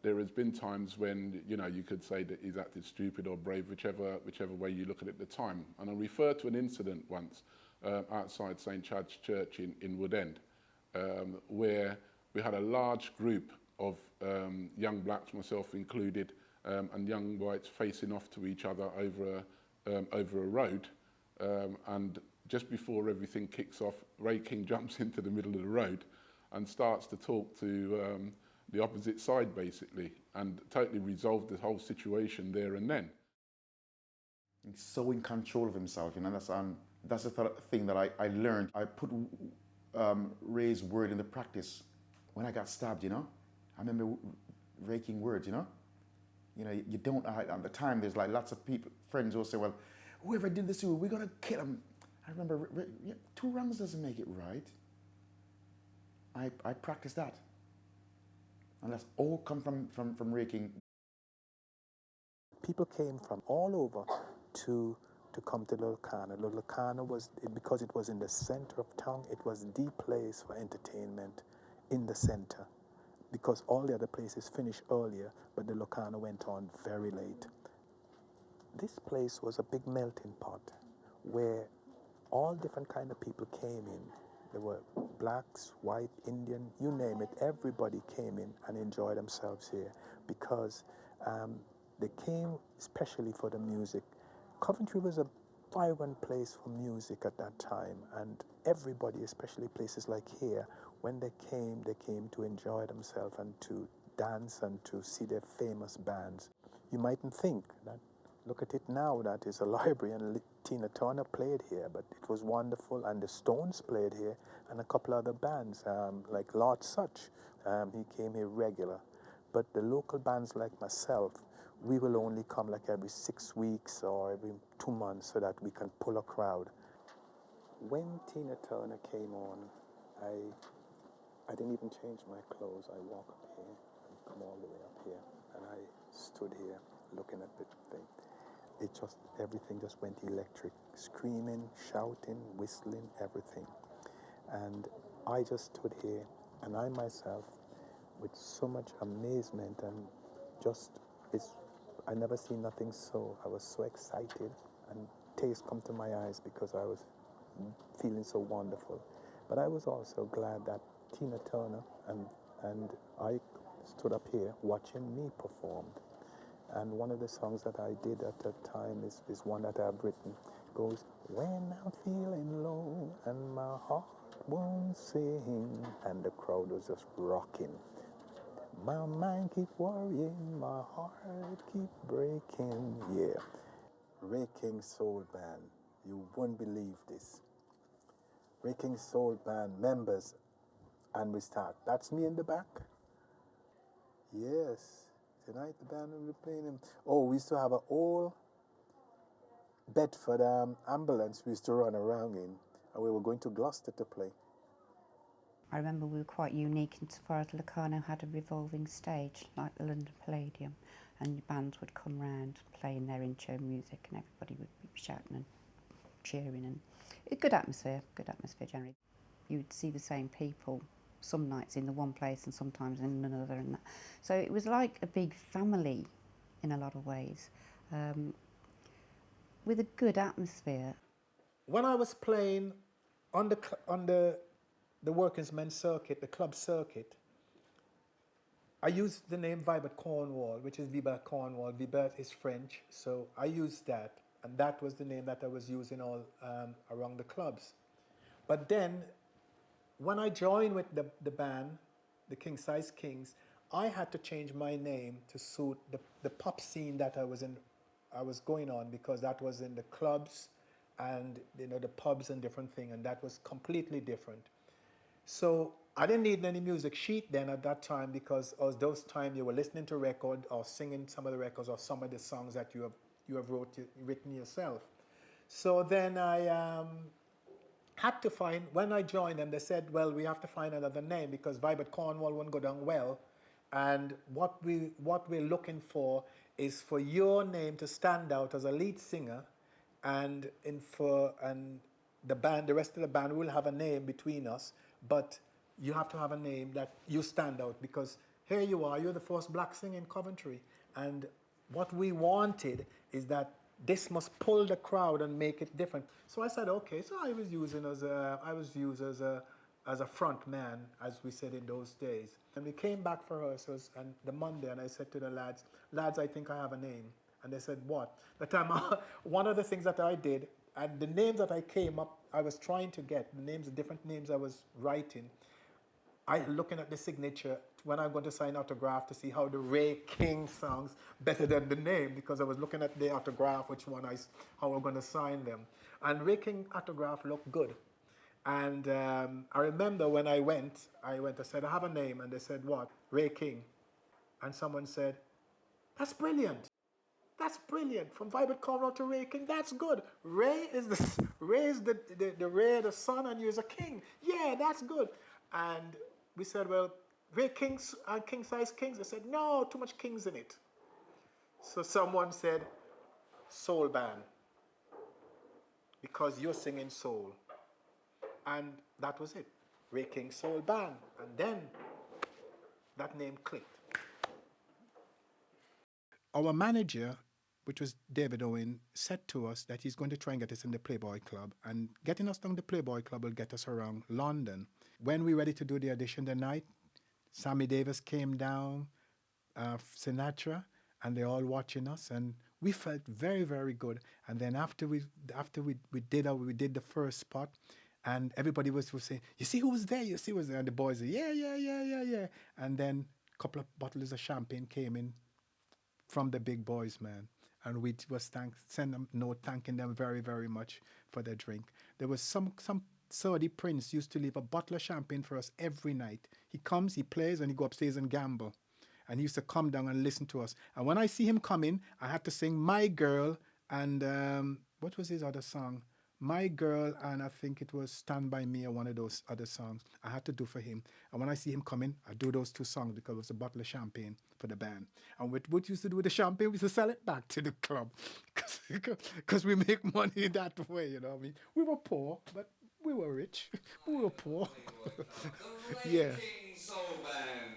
there has been times when, you know, you could say that he's acted stupid or brave, whichever way you look at it at the time. And I refer to an incident once outside St Chad's Church in Woodend, where we had a large group of young blacks, myself included, and young whites facing off to each other over a road. And just before everything kicks off, Ray King jumps into the middle of the road and starts to talk to the opposite side, basically, and totally resolved the whole situation there and then. He's so in control of himself, you know. That's the thing that I learned. I put Ray's word into practice when I got stabbed, you know. I remember raking words, you know. You know, you don't, at the time, there's like lots of people, friends will say, well, whoever did this to you, we're going to kill him. I remember, two wrongs doesn't make it right. I practiced that. And that's all come from raking. People came from all over to come to Locarno. Locarno was, because it was in the center of town, it was the place for entertainment in the center. Because all the other places finished earlier, but the Locarno went on very late. This place was a big melting pot where all different kind of people came in. There were blacks, white, Indian, you name it. Everybody came in and enjoyed themselves here because they came especially for the music. Coventry was a vibrant place for music at that time, and everybody, especially places like here, when they came to enjoy themselves and to dance and to see their famous bands. You mightn't think that, look at it now, that is a library and Tina Turner played here, but it was wonderful, and the Stones played here and a couple other bands, like Lord Such, he came here regular. But the local bands like myself, we will only come like every 6 weeks or every 2 months so that we can pull a crowd. When Tina Turner came on, I didn't even change my clothes. I walk up here and come all the way up here, and I stood here looking at the thing. Everything just went electric, screaming, shouting, whistling, everything. And I just stood here, and I myself, with so much amazement and I never seen nothing so, I was so excited, and tears come to my eyes because I was feeling so wonderful. But I was also glad that Tina Turner and I stood up here watching me perform. And one of the songs that I did at that time is one that I've written. It goes, when I'm feeling low and my heart won't sing, and the crowd was just rocking. My mind keep worrying, my heart keep breaking, yeah. Ray King Soul Band, you won't believe this. Ray King Soul Band members, and we start. That's me in the back. Yes. Tonight the band will be playing him. Oh, we used to have an old Bedford ambulance we used to run around in, and we were going to Gloucester to play. I remember we were quite unique insofar as Locarno had a revolving stage like the London Palladium, and bands would come round playing their intro music and everybody would be shouting and cheering, and a good atmosphere generally. You'd see the same people some nights in the one place and sometimes in another, and that. So it was like a big family in a lot of ways, with a good atmosphere. When I was playing on the workers' men's circuit, the club circuit, I used the name Vibert Cornwall, which is Vibert Cornwall. Vibert is French, so I used that, and that was the name that I was using all around the clubs. But then, when I joined with the band, the King Size Kings, I had to change my name to suit the pop scene that I was going on, because that was in the clubs and the pubs and different thing, and that was completely different. So I didn't need any music sheet then at that time, because at those times you were listening to record or singing some of the records or some of the songs that you have written yourself. So then I had to find, when I joined them, they said, well, we have to find another name because Vibert Cornwall wouldn't go down well. And what we're looking for is for your name to stand out as a lead singer, and the band, the rest of the band will have a name between us, but you have to have a name that you stand out, because here you are, you're the first black singer in Coventry. And what we wanted is that this must pull the crowd and make it different. So I said, okay. So I was used as a front man, as we said in those days. And we came back for rehearsals and the Monday, and I said to the lads, I think I have a name. And they said, what? The time, one of the things that I did, and the names that I came up, I was trying to get, the different names I was writing, I looking at the signature when I'm going to sign autograph to see how the Ray King sounds better than the name, because I was looking at the autograph, how I'm going to sign them. And Ray King autograph looked good. And I remember when I said, I have a name. And they said, what? Ray King. And someone said, that's brilliant. That's brilliant. From Vibert Cornwall to Ray King, that's good. Ray is the Ray, the son, and you're a king. Yeah, that's good. And we said, well, Ray Kings and King Size Kings. They said, no, too much kings in it. So someone said, soul band, because you're singing soul. And that was it. Ray King Soul Band. And then that name clicked. Our manager, which was David Owen, said to us that he's going to try and get us in the Playboy Club. And getting us down the Playboy Club will get us around London. When we were ready to do the audition that night, Sammy Davis came down, Sinatra, and they're all watching us. And we felt very, very good. And then after we did the first spot, and everybody was saying, you see who was there? You see who was there? And the boys said, yeah. And then a couple of bottles of champagne came in from the big boys, man. And we was send them note thanking them very, very much for their drink. There was some Saudi prince used to leave a bottle of champagne for us every night. He comes, he plays, and he go upstairs and gamble. And he used to come down and listen to us. And when I see him coming, I had to sing My Girl and what was his other song? My Girl, and I think it was Stand By Me or one of those other songs I had to do for him. And when I see him coming, I do those two songs because it was a bottle of champagne for the band. And what we used to do with the champagne, we used to sell it back to the club because we make money that way, you know what I mean? We were poor, but we were rich. We were poor. Yeah. King Soul Band.